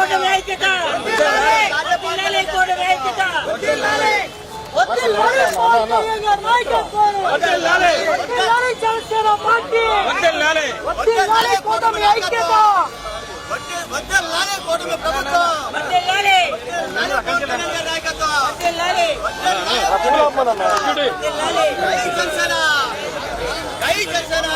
కూటమి ఐక్యత వర్ధిల్లాలి కూటమి ఐక్యత వర్ధిల్లాలి వర్ధిల్లాలి జనసేన పార్టీ వర్ధిల్లాలి కూటమి ఐక్యత వర్ధిల్లాలి కూటమి ప్రభుత్వం వర్ధిల్లాలి నాయకత్వం వర్ధిల్లాలి వర్ధిల్లాలి జనసేన జై జనసేన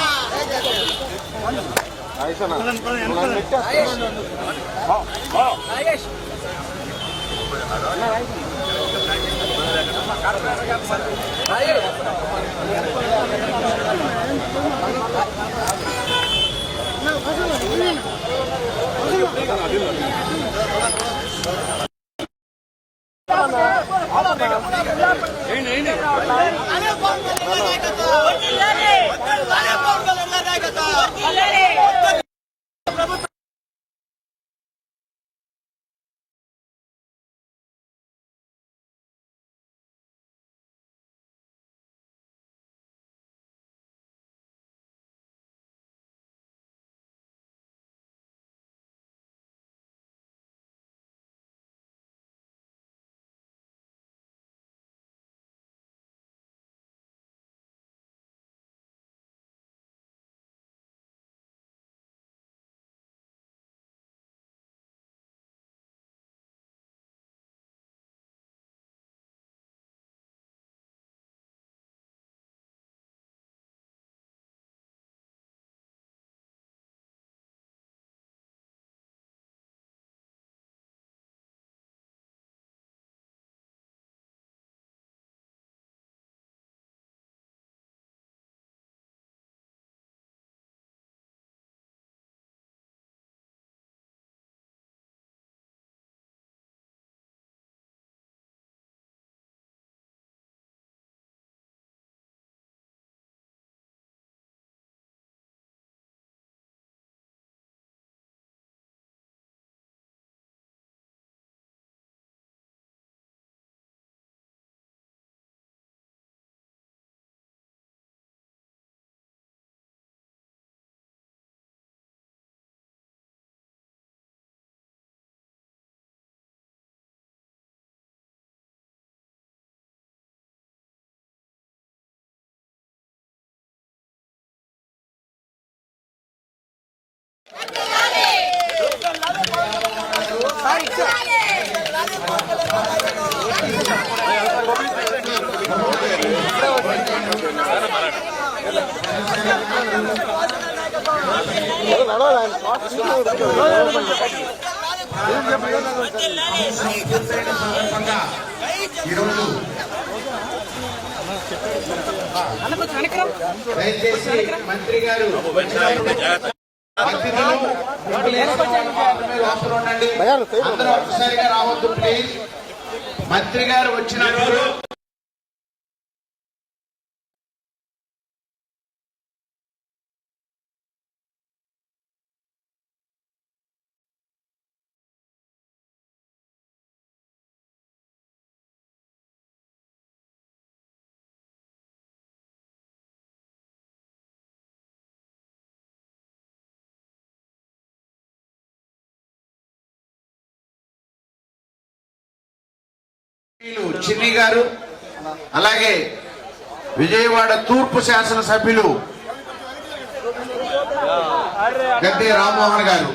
దయచేసి మంత్రి గారు అందరూ ఒక్కసారిగా రావద్దు ప్లీజ్. మంత్రి గారు వచ్చినప్పుడు చిన్ని గారు, అలాగే విజయవాడ తూర్పు శాసనసభ్యులు గద్దె రామ్మోహన్ గారు,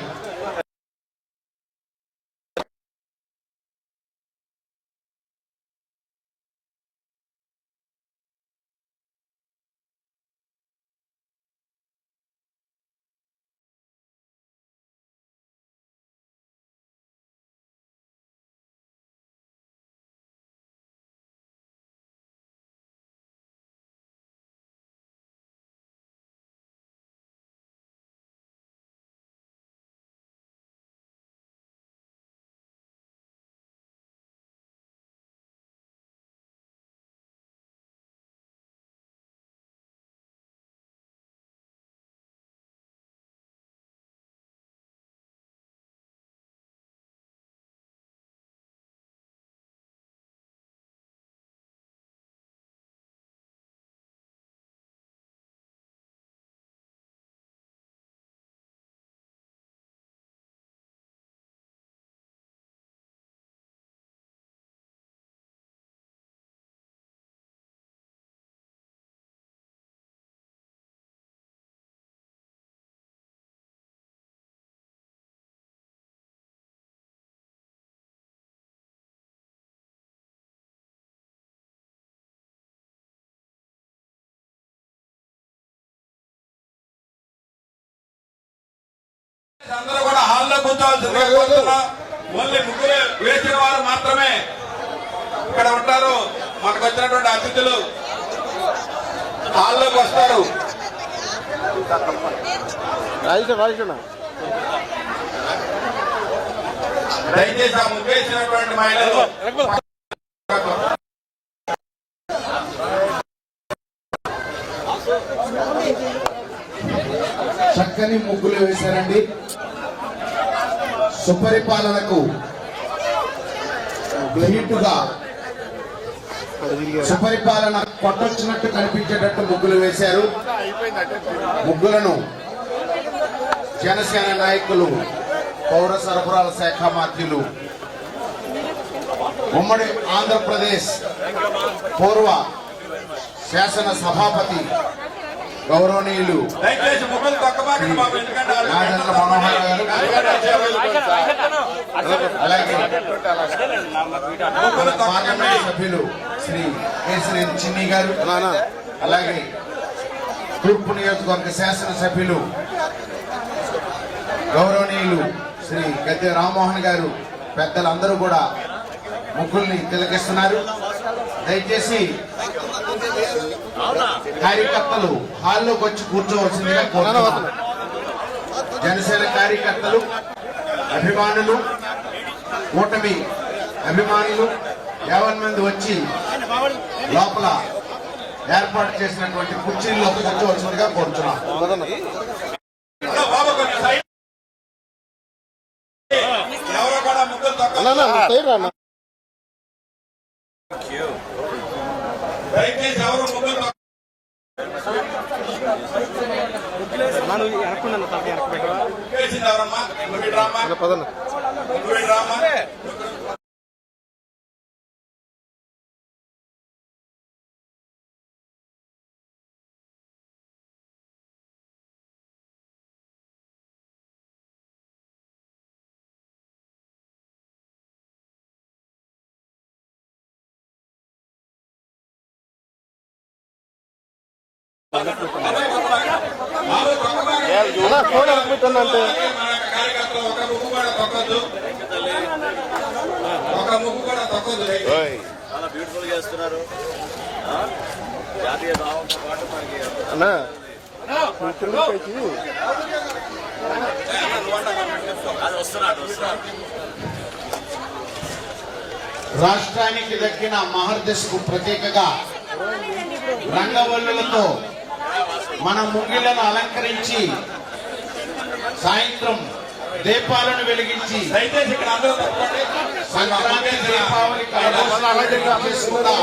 అందరూ కూడా హాల్లో కూర్చోవాల్సిందిగా కోరుతున్నా. ఓన్లీ ముగ్గురు వేసిన వారు మాత్రమే ఇక్కడ ఉంటారు. మనకు వచ్చినటువంటి అతిథులు హాల్లోకి వస్తారు. దయచేసి ఆ ముగ్గు వేసినటువంటి మహిళలు చక్కని ముగ్గులు వేశారండి. సుపరిపాలనకు ధీటుగా సుపరిపాలన కొట్టొచ్చినట్టు కనిపించేటట్టు ముగ్గులు వేశారు. ముగ్గులను జనసేన నాయకులు, పౌర సరఫరాల శాఖ మంత్రులు, ఉమ్మడి ఆంధ్రప్రదేశ్ పూర్వ శాసన సభాపతి గౌరవనీయులు దయచేసి ముగ్గులు తొక్కబాకండి బాబు. ఎందుకంటే నాదెండ్ల మనోహర్ గారు, అలాగే పార్లమెంట్ సభ్యులు శ్రీ కేసీఆర్ చిన్ని గారు, అలాగే తూర్పు నియోజకవర్గ శాసన సభ్యులు గౌరవనీయులు శ్రీ గద్దె రామ్మోహన్ గారు, పెద్దలందరూ కూడా ముగ్గుల్ని తిలకిస్తున్నారు. దయచేసి కార్యకర్తలు హాల్లోకి వచ్చి కూర్చోవలసిందిగా కోరుతున్నాను. జనసేన కార్యకర్తలు, అభిమానులు, కూటమి అభిమానులు 50 మంది వచ్చి లోపల ఏర్పాటు చేసినటువంటి కుర్చీల్లో కూర్చోవలసిందిగా కోరుతున్నాం. బాబు కొంచెం సైడ్ ఎవరో కూడా ముగ్గులు తొక్క దయచేసి ఎవరు ముగ్గులు తొక్క వేసింది ఎవరమ్మా? నువ్వు రామ్మా, నువ్వు రామ్మా. కార్యకర్తలు ఒక ముగ్గు కూడా తొక్కద్దు, ఒక ముగ్గు కూడా తొక్కద్దు. చాలా బ్యూటిఫుల్ గా చేస్తున్నారు. జాతీయ భావంతో పాటు మనకి అది వస్తున్నాడు. రాష్ట్రానికి దక్కిన మహర్దశకు ప్రత్యేకగా రంగవల్లులతో మన ముంగిళ్లను అలంకరించి సాయంత్రం దీపాలను వెలిగించి దయచేసి ఇక్కడ అందరూ తప్పండి. సంక్రాంతి దీపావళి కలగోషాలను చేసుకుందాం.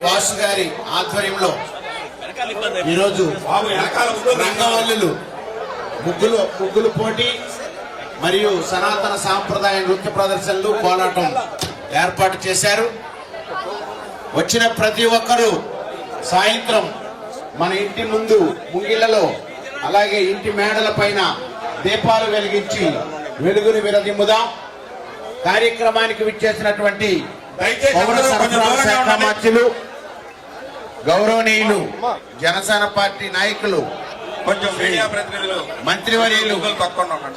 వాసు గారి ఆధ్వర్యంలో ఈరోజు బాబు వెనకాల ఉంటుంది. రంగవల్లులు ముగ్గులు పోటీ మరియు సనాతన సాంప్రదాయ నృత్య ప్రదర్శనలు కోలాటం ఏర్పాటు చేశారు. వచ్చిన ప్రతి ఒక్కరూ సాయంత్రం మన ఇంటి ముందు ముంగిళ్లలో అలాగే ఇంటి మేడల పైన దీపాలు వెలిగించి వెలుగుని విరదిమ్ముదాం. కార్యక్రమానికి విచ్చేసినటువంటి పౌర సరఫరాల శాఖ మంత్రులు, గౌరవనీయులు, జనసేన పార్టీ నాయకులు, కొంచెం మీడియా ప్రతినిధులు, మంత్రివర్యులు తక్కువ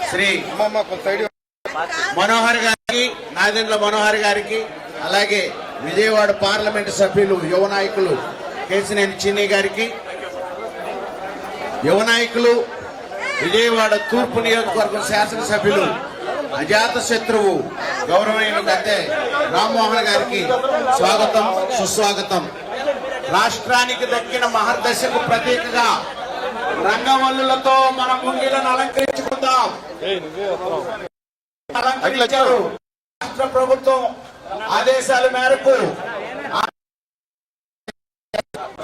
శ్రీ మనోహర్ గారికి, నాదెండ్ల మనోహర్ గారికి, అలాగే విజయవాడ పార్లమెంటు సభ్యులు యువ నాయకులు కేసినేని చిన్ని గారికి, యువ నాయకులు విజయవాడ తూర్పు నియోజకవర్గం శాసనసభ్యులు అజాత శత్రువు గౌరవనీయులు గద్దె రామ్మోహన్ గారికి స్వాగతం, సుస్వాగతం. రాష్ట్రానికి దక్కిన మహర్దశకు ప్రతీకగా రంగవల్లులతో మన ముంగిలను అలంకరించుకుందాం. అలంకరించారు. రాష్ట్ర ప్రభుత్వం ఆదేశాల మేరకు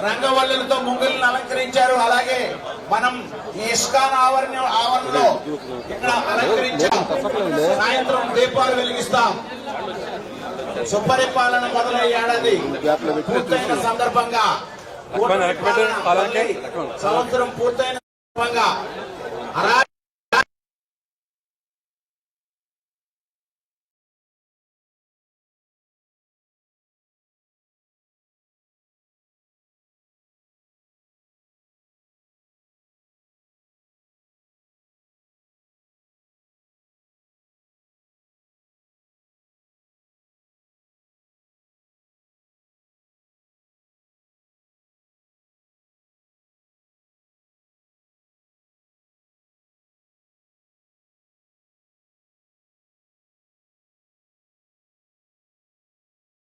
రంగవల్లులతో ముంగిలను అలంకరించారు. అలాగే మనం ఈ ఇస్కాన్ ఆవరణలో ఇక్కడ అలంకరించాం. సాయంత్రం దీపాలు వెలిగిస్తాం. సుపరిపాలన మొదలై ఏడాది పూర్తయిన సందర్భంగా, సంవత్సరం పూర్తయిన సందర్భంగా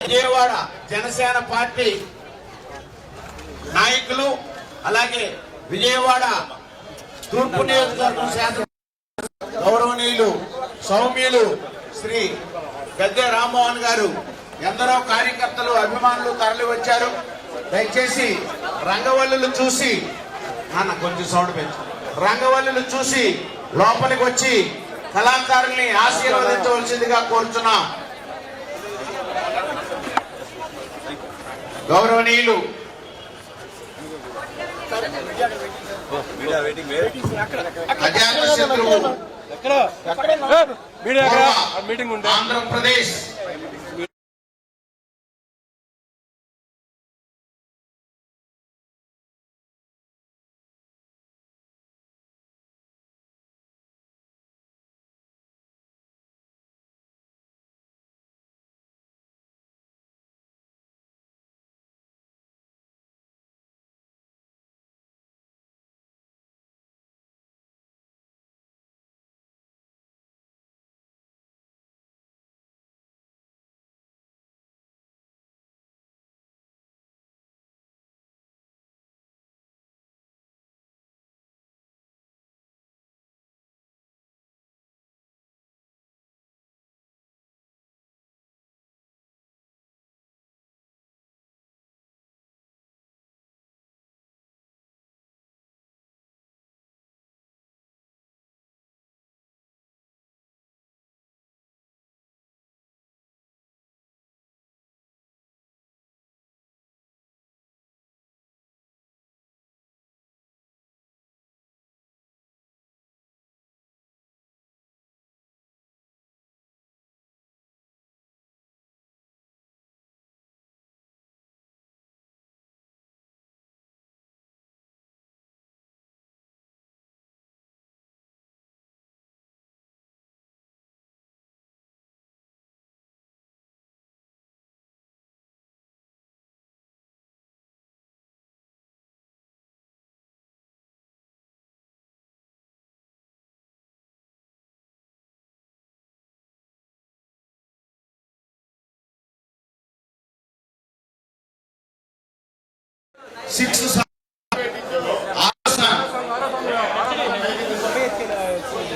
విజయవాడ జనసేన పార్టీ నాయకులు, అలాగే విజయవాడ తూర్పు నియోజకవర్గం శాసన గౌరవనీయులు సౌమ్యులు శ్రీ గద్దె రామ్మోహన్ గారు, ఎందరో కార్యకర్తలు, అభిమానులు తరలి వచ్చారు. దయచేసి రంగవల్లులు చూసి, కొంచెం సౌండ్ పెంచు, రంగవల్లులు చూసి లోపలికి వచ్చి కళాకారుల్ని ఆశీర్వదించవలసిందిగా కోరుచున్నాం. గౌరవనీయులు అజాత శత్రువు ఆంధ్రప్రదేశ్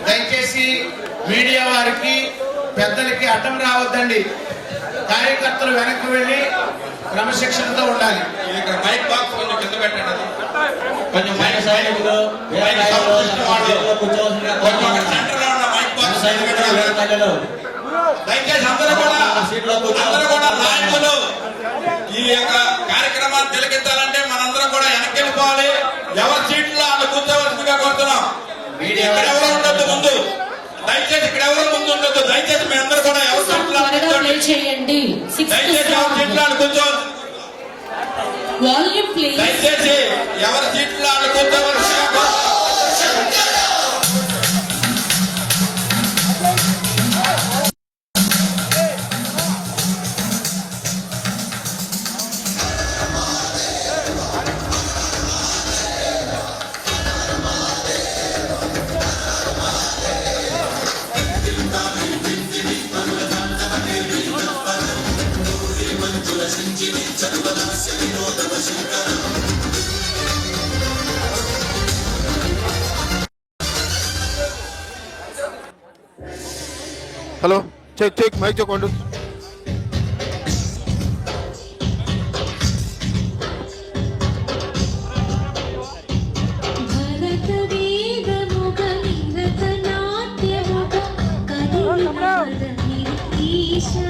దయచేసి మీడియా వారికి, పెద్దలకి అడ్డం రావద్దండి. కార్యకర్తలు వెనక్కి వెళ్లి క్రమశిక్షణతో ఉండాలి. మైక్ బాక్స్ కొంచెం కింద పెట్టండి. కొంచెం మైక్ సెంటర్ లో ఉన్న మైక్ బాక్స్ దయచేసి అందరూ కూడా నాయకులు ఈ యొక్క కార్యక్రమాన్ని తిలకించాలంటే మనందరం కూడా వెనక్కి వెళ్ళిపోవాలి. ఎవరి సీట్లో వాళ్ళు కూర్చోవలసిందిగా కోరుతున్నాం. ఇక్కడ ఎవరు ఉండొద్దు ముందు, దయచేసి ఇక్కడ ఎవరు ముందు ఉండొద్దు. దయచేసి మీ అందరూ కూడా ఎవరి సీట్లో దయచేసి ఎవరి సీట్లో వాళ్ళు కూర్చోవాలి. దయచేసి ఎవరి సీట్లో వాళ్ళు కూర్చోవలసిందిగా hello check check mic check one భరత వేదముగ నిరత నాట్యముగ కదిలినాదని ఈశా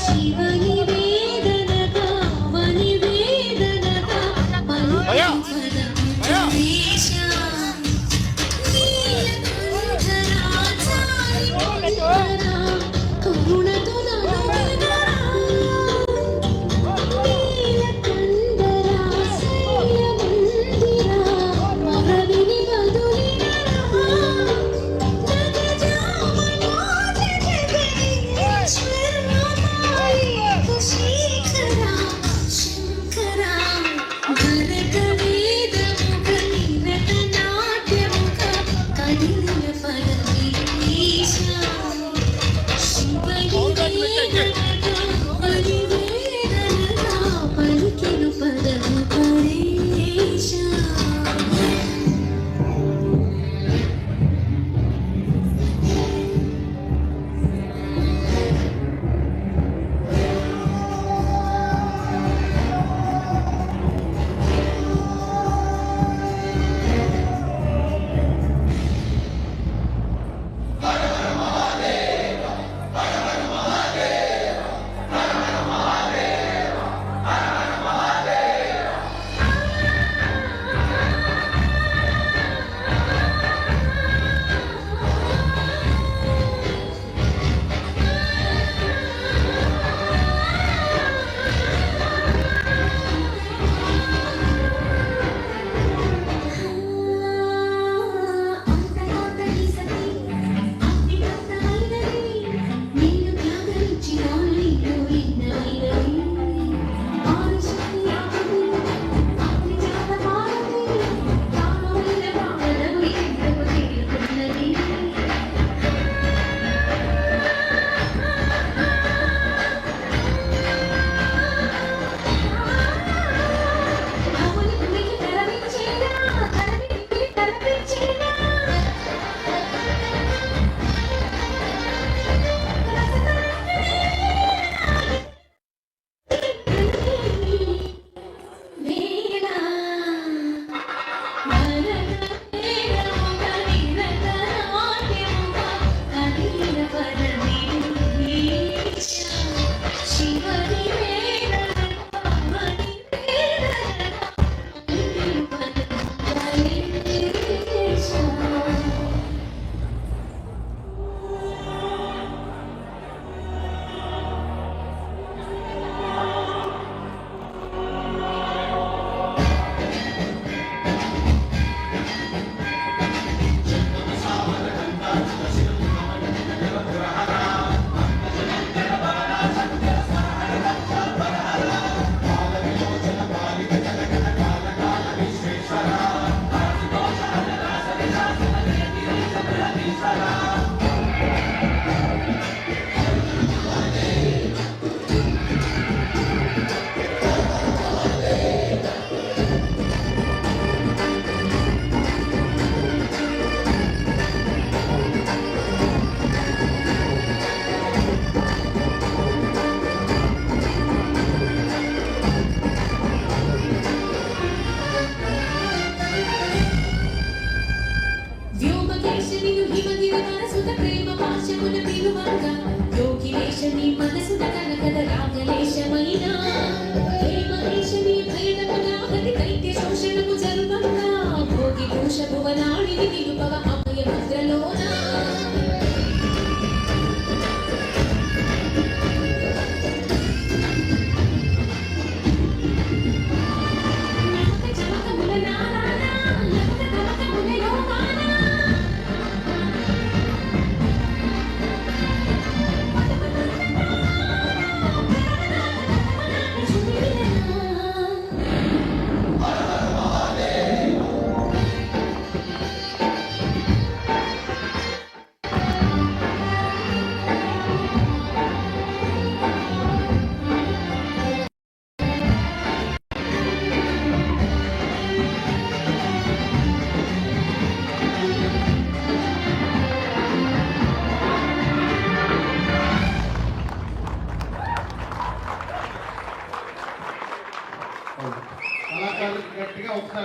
శివని వేదనగా వని వేదనగా పలుకు ఈశా నీలకంఠరాజాని కరుణ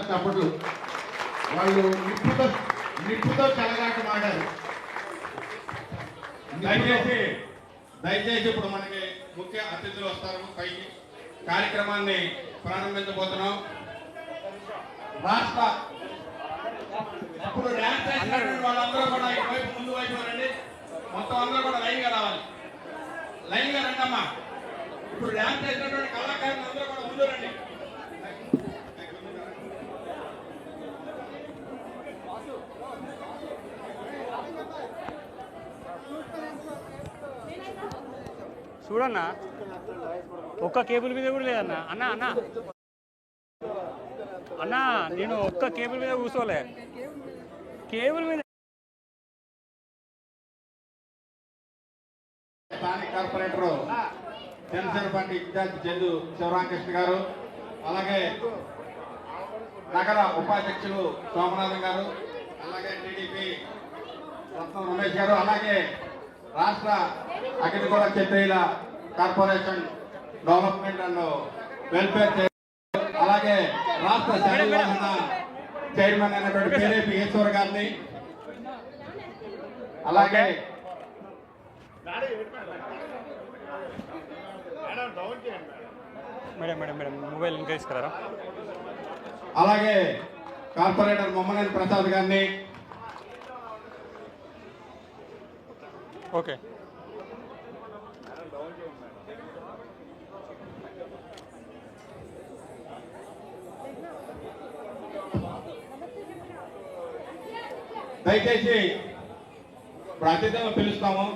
ఒకసారి చప్పట్లు. వాళ్ళు నిప్పుతో చెలగాటమాడారు. దయచేసి ఇప్పుడు మనకి ముఖ్య అతిథులు వస్తారు పైకి. కార్యక్రమాన్ని ప్రారంభించబోతున్నాం. రాష్ట్ర ఇప్పుడు డ్యాన్స్ చేసినటువంటి వాళ్ళందరూ కూడా ఇటువైపు ముందు వైపు రండి. మొత్తం అందరూ కూడా లైన్ గా రావాలి. లైన్ గా రండి అమ్మా. ఇప్పుడు డ్యాన్స్ చేసినటువంటి కళాకారులు అందరూ కూడా ముందు రండి. చూడన్నా ఒక్క కేబుల్ మీద కూడా లేదన్నా. అన్నా అన్నా అన్నా నేను ఒక్క కేబుల్ మీద కూర్చోలే. కేబుల్ మీద స్థానిక కార్పొరేటర్ జనసేనపార్టీ ఇన్ఛార్జ్ చందు శివరామకృష్ణ గారు, అలాగే నగర ఉపాధ్యక్షులు సోమనాథం గారు, అలాగే టీడీపీ రత్నం రమేష్ గారు, అలాగే రాష్ట్ర అగ్నిగూడ క్షత్రియుల corporation development and welfare chairman, అలాగే రాష్ట్ర శారీవాహన చైర్మన్ అయినటువంటి పేరేపి ఈశ్వర్ గారిని, అలాగే మేడం మేడం మేడం మొబైల్ ఇంకా తీసుకురారా. అలాగే కార్పొరేటర్ మొమ్మనేని ప్రసాద్ గారిని, ఓకే దయచేసి ఇప్పుడు అతిథులను పిలుస్తాము.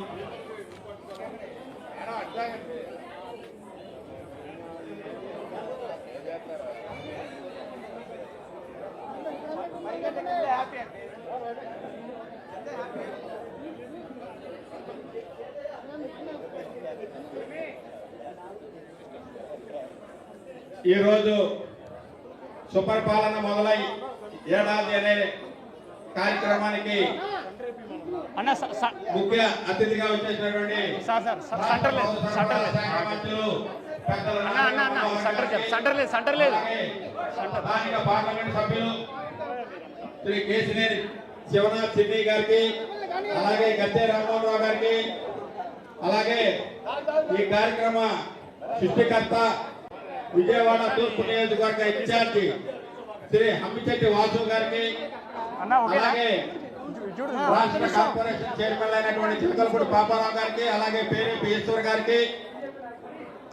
ఈరోజు సుపరిపాలన మొదలై ఏడాది అనే కార్యక్రమానికి అన్న ముఖ్య అతిథిగా వచ్చేసినటువంటి సెంటర్ లేదు స్థానిక పార్లమెంట్ సభ్యులు శ్రీ కేసినేని శివనాథ్ చిన్ని గారికి, అలాగే గద్దె రామ్మోహన్ రావు గారికి, అలాగే ఈ కార్యక్రమ సృష్టికర్త విజయవాడ తూర్పు నియోజకవర్గ ఇన్ఛార్జి శ్రీ హమ్మిచెట్టి వాసు గారికి, అలాగే రాష్ట్ర కార్పొరేషన్ చైర్మన్ అయినటువంటి చిలకలపూడి పాపారావు గారికి, అలాగే పేరేపి ఈశ్వర్ గారికి,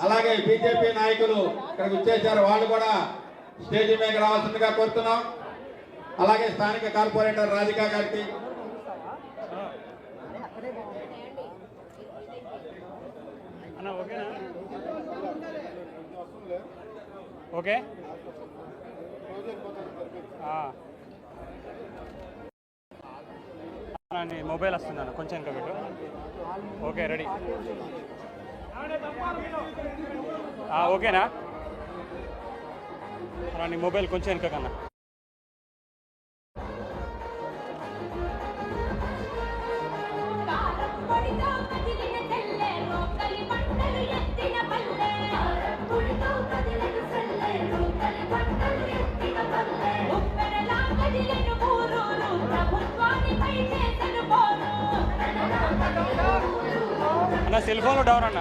అలాగే బీజేపీ నాయకులు ఇక్కడికి వచ్చేసారు, వాళ్ళు కూడా స్టేజ్ మీద రావాల్సిందిగా కోరుతున్నాం. అలాగే స్థానిక కార్పొరేటర్ రాధికా గారికి, ఓకే మొబైల్ వస్తుందన్న కొంచెం ఇంకా పెట్టు. ఓకే రెడీ ఓకేనా నీ మొబైల్ కొంచెం వెనక కన్నా. అన్న సెల్ ఫోన్లో డౌన్ అన్న.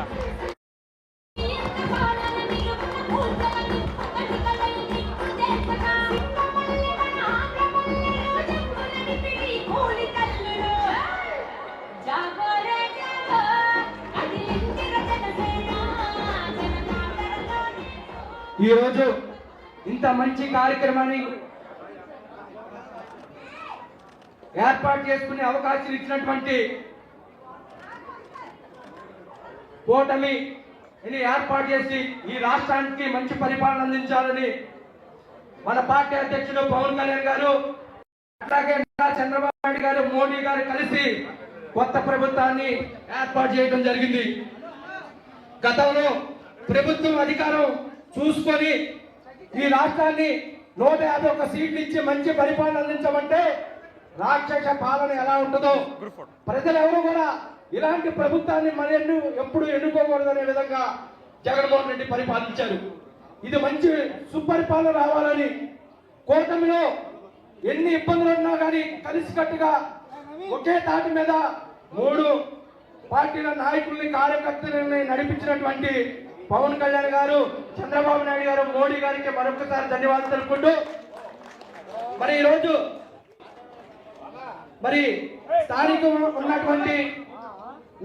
ఈరోజు ఇంత మంచి కార్యక్రమాన్ని ఏర్పాటు చేసుకునే అవకాశం ఇచ్చినటువంటి కూటమి ఏర్పాటు చేసి ఈ రాష్ట్రానికి మంచి పరిపాలన అందించాలని మన పార్టీ అధ్యక్షుడు పవన్ కళ్యాణ్ గారు, అట్లాగే చంద్రబాబు నాయుడు గారు, మోడీ గారు కలిసి కొత్త ప్రభుత్వాన్ని ఏర్పాటు చేయడం జరిగింది. గతంలో ప్రభుత్వం అధికారం చూసుకొని ఈ రాష్ట్రాన్ని 151 సీట్లు ఇచ్చి మంచి పరిపాలన అందించమంటే రాక్షస పాలన ఎలా ఉంటుందో ప్రజలు ఎవరు కూడా ఇలాంటి ప్రభుత్వాన్ని ఎప్పుడు ఎన్నుకోకూడదనే విధంగా జగన్మోహన్ రెడ్డి పరిపాలించారు. ఇది మంచి సుపరిపాలన రావాలని కూటమిలో ఎన్ని ఇబ్బందులు ఉన్నా కానీ కలిసికట్టుగా ఒకే తాటి మీద 3 పార్టీల నాయకుల్ని కార్యకర్తలని నడిపించినటువంటి పవన్ కళ్యాణ్ గారు, చంద్రబాబు నాయుడు గారు, మోడీ గారికి మరొకసారి ధన్యవాదాలు తెలుపుకుంటూ మరి ఈరోజు మరి స్థానిక ఉన్నటువంటి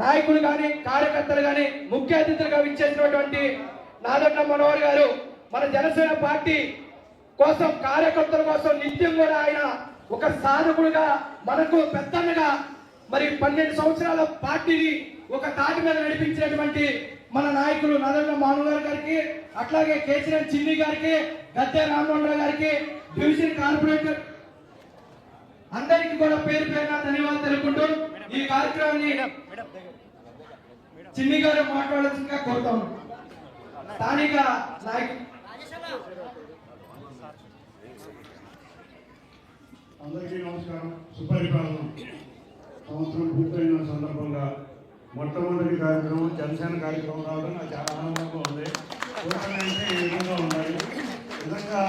నాయకులు కానీ కార్యకర్తలు కానీ ముఖ్య అతిథులుగా విచ్చేసినటువంటి నాదెండ్ల మనోహర్ గారు మన జనసేన పార్టీ కోసం, కార్యకర్తల కోసం నిత్యం కూడా ఆయన ఒక సాధకుడుగా మనకు పెద్దన్నగా మరి 12 సంవత్సరాల పార్టీని ఒక తాటి మీద నడిపించినటువంటి మన నాయకులు నాదెండ్ల మనోహర్ గారికి, అట్లాగే కేసీఆర్ చిన్ని గారికి, గద్దె రామమోహన్ గారికి, డివిజన్ కార్పొరేటర్ అందరికీ కూడా పేరు పేరున ధన్యవాదాలు తెలుపుకుంటూ ఈ కార్యక్రమాన్ని చిన్ని గారు మాట్లాడాల్సిందిగా కోరుతాం. స్థానిక నాయకులు అందరికీ నమస్కారం. సుపరిపాలన సంవత్సరం పూర్తయిన సందర్భంగా మొట్టమొదటి కార్యక్రమం జనసేన కార్యక్రమం రావడం నాకు చాలా ఆనందంగా ఉంది. అంటే ఈ విధంగా ఉండాలి. నిజంగా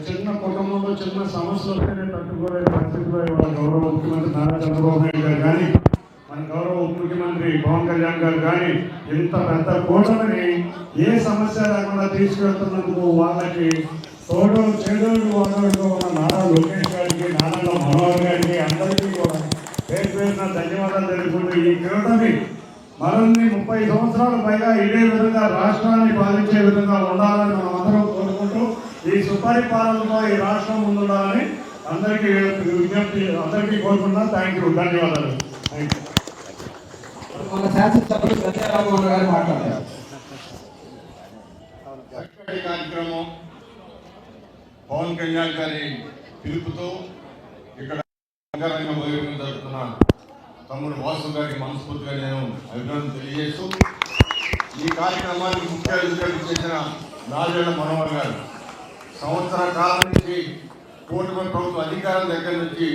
చిన్న కుటుంబంలో చిన్న సమస్యలు వస్తేనే తట్టుకోలే పరిస్థితిలో ఇవాళ గౌరవ ముఖ్యమంత్రి నారా చంద్రబాబు నాయుడు గారు కానీ, మన గౌరవ ఉప ముఖ్యమంత్రి పవన్ కళ్యాణ్ గారు కానీ ఇంత పెద్ద కూటమిని ఏ సమస్య లేకుండా తీసుకెళ్తున్నందుకు వాళ్ళకి తోడు చేదోడు వాదోడుగా ఉన్న నారా లోకేష్ గారికి, నారా మనోహర్ గారికి అందరికీ కూడా పేరు పేరున ధన్యవాదాలు తెలుపుకుంటూ ఈ కూటమి మరిన్ని 30 సంవత్సరాల పైగా ఇదే విధంగా రాష్ట్రాన్ని పాలించే విధంగా ఉండాలని మనం అందరం కోరుకుంటూ ఈ సుపరిపాలనలో ఈ రాష్ట్రం ముందుండాలని అందరికీ విజ్ఞప్తి అందరికీ కోరుకుంటున్నాం. థ్యాంక్ యూ, ధన్యవాదాలు. మన శాసనసభ్యులు గద్దె రామమోహన్ గారు మాట్లాడారు. కార్యక్రమం పవన్ కళ్యాణ్ గారి పిలుపుతో ఇక్కడ రంగారంగ బహిరంగం జరుగుతున్న తమ్ముడు వాసు గారికి మనస్ఫూర్తిగా నేను అభినందన తెలియజేస్తూ ఈ కార్యక్రమానికి ముఖ్య అతిథిగా చేసిన నాదెండ్ల మనోహర్ గారు సంవత్సర కాలం నుంచి కూటమి ప్రభుత్వ అధికారం దగ్గర నుంచి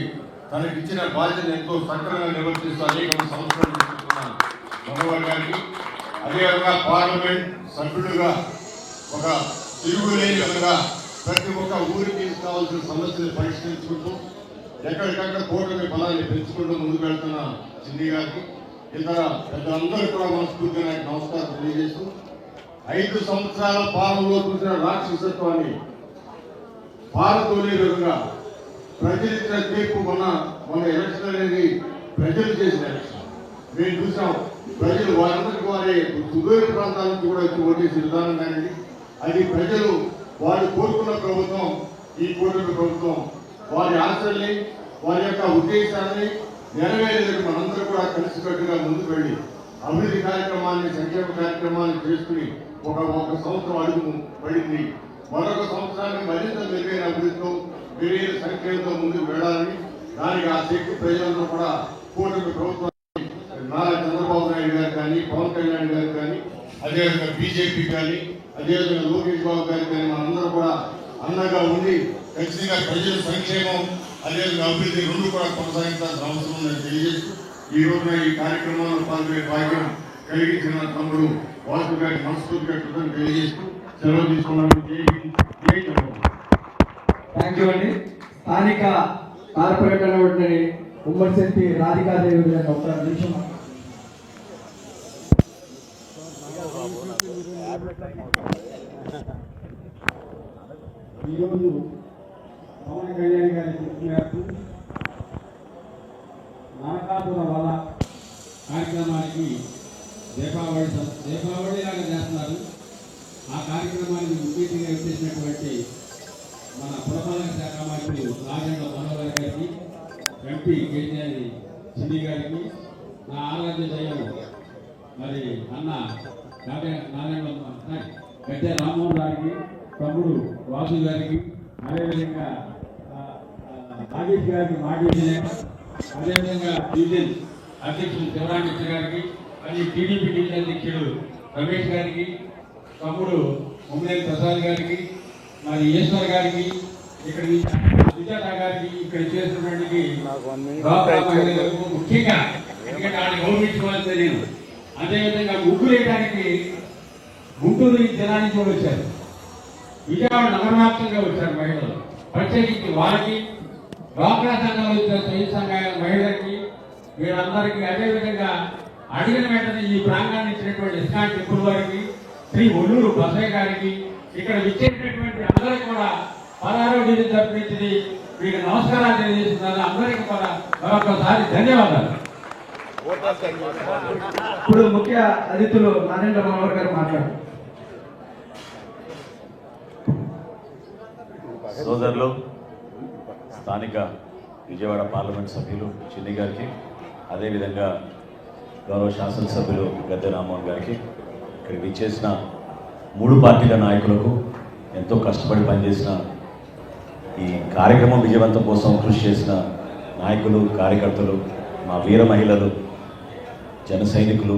తనకి ఇచ్చిన బాధ్యత ఎంతో సక్రమంగా నిర్వర్తిస్తూ అనేక సంవత్సరాలు తీసుకుంటున్న మనోహర్ గారికి, అదేవిధంగా పార్లమెంట్ సభ్యులుగా ఒక తిరుగులేని విధంగా ప్రతి ఒక్క ఊరికి కావాల్సిన సమస్యలు పరిష్కరించుకుంటూ ఎక్కడికక్కడ కూటమి బలాన్ని పెంచుకుంటూ ముందుకు వెళ్తున్న చిన్ని గారికి, ఇతర పెద్దలందరూ కూడా మనస్ఫూర్తిగా నాకు నమస్కారం తెలియజేస్తూ 5 సంవత్సరాల పాలనలో చూసిన రాక్షసత్వాన్ని పాలతోనే విధంగా ప్రజలు ఇచ్చిన తీర్పు మన ఎలక్షన్ అనేది ప్రజలు చేసిన ఎలక్షన్ మేము చూసాం. ప్రజలు వారందరికీ వారి సుదూర ప్రాంతాల నుంచి కూడా వచ్చి ఓటేసే విధానం కానీ అది ప్రజలు వారు కోరుకున్న ప్రభుత్వం ఈ కూటమి ప్రభుత్వం వారి ఆశల్ని వారి యొక్క ఉద్దేశాన్ని నెరవేరేందుకు మనందరూ కూడా కలిసికట్టుగా ముందుకు వెళ్ళి అభివృద్ధి కార్యక్రమాన్ని, సంక్షేమ కార్యక్రమాన్ని చేసుకుని ఒక సంవత్సరం అడుగు పడింది. మరొక సంవత్సరాన్ని మరింత మెరుగైన అభివృద్ధితో మెరుగైన సంఖ్యతో ముందుకు వెళ్ళాలని, దానికి ఆ శక్తి ప్రజలందరూ కూడా కూటమి ప్రభుత్వం నారా చంద్రబాబు నాయుడు గారు కానీ, పవన్ కళ్యాణ్ గారు కానీ, అదేవిధంగా బీజేపీ కానీ, అదేవిధంగా లోకేష్ బాబు గారు కానీ మనందరూ కూడా అండగా ఉండి ఖచ్చితంగా ప్రజల సంక్షేమం అదేవిధంగా అభివృద్ధి రెండు కూడా కొనసాగించాల్సిన అవసరం ఉందని తెలియజేస్తూ ఈ రోజున ఈ కార్యక్రమంలో పాల్గొనే భాగ్యం కలిగించిన తమ్ముడు వాసు గారి మనస్ఫూర్తిగా కృతజ్ఞతలు తెలియజేస్తూ సెలవు తీసుకున్నాను. థ్యాంక్ యూ అండి. స్థానిక కార్పొరేటర్ ఉమ్మడి శక్తి రాధికాదేవి గారు ఒక నిమిషం. ఈరోజు పవన్ కళ్యాణ్ గారి చెప్పినట్టు నరకాపుర వల్ల కార్యక్రమానికి దీపావళి లాగా చేస్తున్నారు. ఆ కార్యక్రమానికి ముఖ్యంగా వచ్చేసినటువంటి మన పురపాలక శాఖ మంత్రులు నాదెండ్ల మనోహర్ గారికి, ఎంపీ కేసీఆర్ చిన్ని గారికి, నా ఆరాధ్య దైవం మరి అన్న గద్దె రామమోహన్ గారికి, తమ్ముడు వాసు గారికి, అదేవిధంగా నాగేష్ గారికి, అదేవిధంగా డివిజన్ అధ్యక్షుడు శివరామిత్ర గారికి, అది టీడీపీ డివిజన్ అధ్యక్షుడు రమేష్ గారికి, తమ్ముడు ముమ్మనేని ప్రసాద్ గారికి, మరి ఈశ్వర్ గారికి, ఇక్కడ సుజాత గారికి, ఇక్కడ చేసినటువంటి ముఖ్యంగా ఎందుకంటే ఆయన గౌరవించుకోవాల్సిందే నేను. అదేవిధంగా ముగ్గులు వేయడానికి గుంటూరు జిల్లా నుంచి కూడా వచ్చారు, విజయవాడ నగరవ్యాప్తంగా వచ్చారు మహిళలు. ప్రత్యేకించి వారికి, డ్వాక్రా సంఘాలు ఇచ్చిన స్వయం సంఘాల మహిళలకి, వీరందరికీ అదేవిధంగా అడిగిన వెంటనే ఈ ప్రాంగణాన్ని ఇచ్చినటువంటి ఇస్కాన్ టెంపుల్ వారికి, శ్రీ ఒల్లూరు బసయ్య గారికి, ఇక్కడ విచ్చేసినటువంటి అందరికీ కూడా 16వ డివిజన్ తరపు నుంచి మీకు నమస్కారాలు తెలియజేస్తున్నారు. అందరికీ కూడా మరొకసారి ధన్యవాదాలు. ఇప్పుడు ముఖ్య అతిథులు నరేంద్ర మనోహర్ గారు మాట్లాడారు. సోదరులు, స్థానిక విజయవాడ పార్లమెంట్ సభ్యులు చిన్ని గారికి, అదేవిధంగా గౌరవ శాసనసభ్యులు గద్దె రామ్మోహన్ గారికి, ఇక్కడికి విచ్చేసిన 3 పార్టీల నాయకులకు, ఎంతో కష్టపడి పనిచేసిన ఈ కార్యక్రమం విజయవంతం కోసం కృషి చేసిన నాయకులు, కార్యకర్తలు, మా వీర మహిళలు, జన సైనికులు,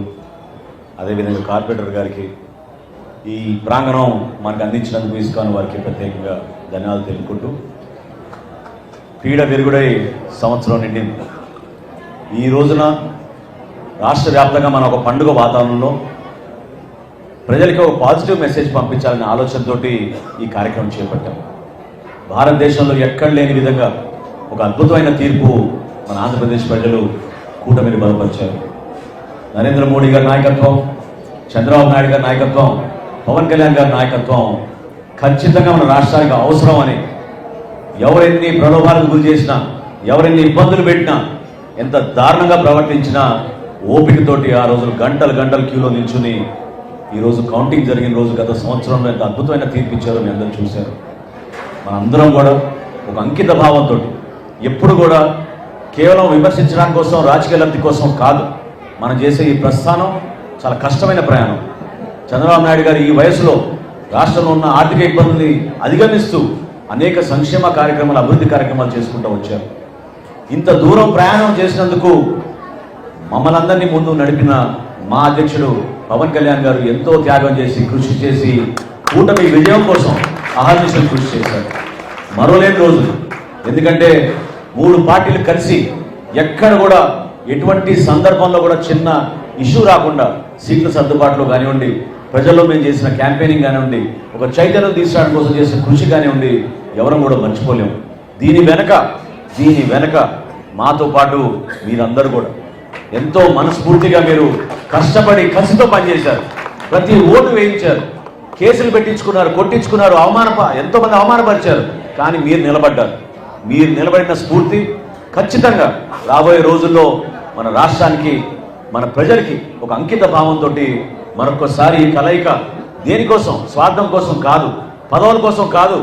అదేవిధంగా కార్పొరేటర్ గారికి, ఈ ప్రాంగణం మనకు అందించినందుకు ఇస్కాన్ వారికి ప్రత్యేకంగా ధన్యవాదాలు తెలుపుకుంటూ, పీడ విరుగుడై సంవత్సరం నిండింది. ఈ రోజున రాష్ట్ర వ్యాప్తంగా మనం ఒక పండుగ వాతావరణంలో ప్రజలకి ఒక పాజిటివ్ మెసేజ్ పంపించాలనే ఆలోచనతో ఈ కార్యక్రమం చేపట్టాం. భారతదేశంలో ఎక్కడ లేని విధంగా ఒక అద్భుతమైన తీర్పు మన ఆంధ్రప్రదేశ్ ప్రజలు కూటమిని బలపరిచారు. నరేంద్ర మోడీ గారి నాయకత్వం, చంద్రబాబు నాయుడు గారి నాయకత్వం, పవన్ కళ్యాణ్ గారి నాయకత్వం ఖచ్చితంగా మన రాష్ట్రానికి అవసరం అని, ఎవరెన్ని ప్రలోభాలకు గురి చేసినా, ఎవరెన్ని ఇబ్బందులు పెట్టినా, ఎంత దారుణంగా ప్రవర్తించినా ఓపికతోటి ఆ రోజులు గంటలు గంటలు క్యూలో నిల్చుని ఈరోజు కౌంటింగ్ జరిగిన రోజు గత సంవత్సరంలో ఎంత అద్భుతమైన తీర్పు ఇచ్చారో మీ అందరూ చూశారు. మనందరం కూడా ఒక అంకిత భావంతో ఎప్పుడు కూడా కేవలం విమర్శించడానికి కోసం, రాజకీయ లబ్ధి కోసం కాదు మనం చేసే ఈ ప్రస్థానం చాలా కష్టమైన ప్రయాణం. చంద్రబాబు నాయుడు గారు ఈ వయసులో రాష్ట్రంలో ఉన్న ఆర్థిక ఇబ్బందుల్ని అధిగమిస్తూ అనేక సంక్షేమ కార్యక్రమాలు, అభివృద్ధి కార్యక్రమాలు చేసుకుంటూ వచ్చారు. ఇంత దూరం ప్రయాణం చేసినందుకు మమ్మల్ని అందరినీ ముందు నడిపిన మా అధ్యక్షుడు పవన్ కళ్యాణ్ గారు ఎంతో త్యాగం చేసి, కృషి చేసి కూటమి విజయం కోసం అహర్నిశలు కృషి చేశారు. మరోలేని రోజులు, ఎందుకంటే 3 పార్టీలు కలిసి ఎక్కడ కూడా ఎటువంటి సందర్భంలో కూడా చిన్న ఇష్యూ రాకుండా సీట్ల సర్దుబాటులో కానివ్వండి, ప్రజల్లో మేము చేసిన క్యాంపెయినింగ్ కానివ్వండి, ఒక చైతన్యం తీసుకురావడం కోసం చేసిన కృషి కానివ్వండి, ఎవరం కూడా మర్చిపోలేము. దీని వెనక మాతో పాటు మీరందరూ కూడా ఎంతో మనస్ఫూర్తిగా మీరు కష్టపడి కసితో పనిచేశారు. ప్రతి ఓటు వేయించారు, కేసులు పెట్టించుకున్నారు, కొట్టించుకున్నారు, ఎంతోమంది అవమానపరిచారు. కానీ మీరు నిలబడ్డారు. మీరు నిలబడిన స్ఫూర్తి ఖచ్చితంగా రాబోయే రోజుల్లో మన రాష్ట్రానికి, మన ప్రజలకి ఒక అంకిత భావంతో మరొకసారి ఈ కలయిక దేనికోసం, స్వార్థం కోసం కాదు, పదవుల కోసం కాదు,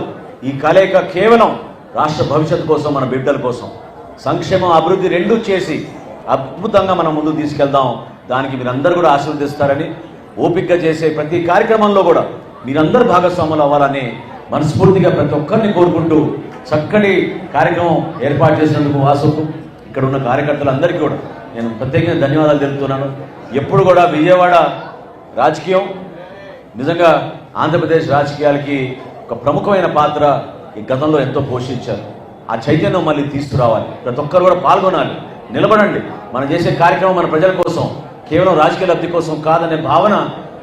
ఈ కలయిక కేవలం రాష్ట్ర భవిష్యత్తు కోసం, మన బిడ్డల కోసం, సంక్షేమం, అభివృద్ధి రెండూ చేసి అద్భుతంగా మనం ముందుకు తీసుకెళ్దాం. దానికి మీరందరూ కూడా ఆశీర్వదిస్తారని, ఓపికగా చేసే ప్రతి కార్యక్రమంలో కూడా మీరందరూ భాగస్వాములు అవ్వాలని మనస్ఫూర్తిగా ప్రతి ఒక్కరిని కోరుకుంటూ, చక్కటి కార్యక్రమం ఏర్పాటు చేసినందుకు వాసుకు, ఇక్కడ ఉన్న కార్యకర్తలందరికీ కూడా నేను ప్రత్యేకంగా ధన్యవాదాలు తెలుపుతున్నాను. ఎప్పుడు కూడా విజయవాడ రాజకీయం నిజంగా ఆంధ్రప్రదేశ్ రాజకీయాలకి ఒక ప్రముఖమైన పాత్ర ఈ గతంలో ఎంతో పోషించారు. ఆ చైతన్యం మళ్ళీ తీసుకురావాలి. ప్రతి ఒక్కరు కూడా పాల్గొనాలి, నిలబడండి. మనం చేసే కార్యక్రమం మన ప్రజల కోసం, కేవలం రాజకీయ లబ్ధి కోసం కాదనే భావన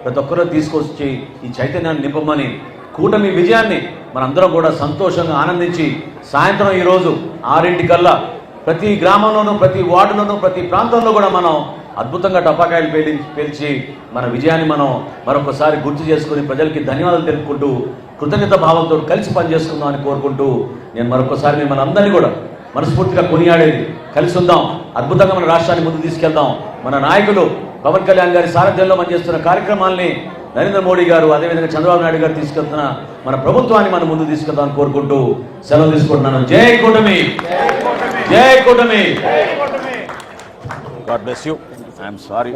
ప్రతి ఒక్కరూ తీసుకొచ్చి ఈ చైతన్యాన్ని నింపమని, కూటమి విజయాన్ని మనందరం కూడా సంతోషంగా ఆనందించి, సాయంత్రం ఈరోజు 6 ప్రతి గ్రామంలోనూ, ప్రతి వార్డులోనూ, ప్రతి ప్రాంతంలో కూడా మనం అద్భుతంగా టపాకాయలు పేల్చి మన విజయాన్ని మనం మరొకసారి గుర్తు చేసుకుని ప్రజలకి ధన్యవాదాలు తెలుపుకుంటూ, కృతజ్ఞత భావంతో కలిసి పనిచేసుకుందాం అని కోరుకుంటూ, నేను మరొకసారి మిమ్మల్ని అందరినీ కూడా మనస్ఫూర్తిగా కొనియాడేది, కలిసి ఉందాం, అద్భుతంగా మన రాష్ట్రాన్ని ముందు తీసుకెళ్దాం. మన నాయకులు పవన్ కళ్యాణ్ గారి సారథ్యంలో పనిచేస్తున్న కార్యక్రమాల్ని నరేంద్ర మోడీ గారు, అదేవిధంగా చంద్రబాబు నాయుడు గారు తీసుకెళ్తున్న మన ప్రభుత్వాన్ని మనం ముందు తీసుకెళ్దాం కోరుకుంటూ సెలవు తీసుకుంటున్నాను. జై కూటమి, జై కూటమి. God bless you. I am sorry.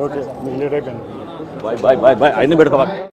Bye.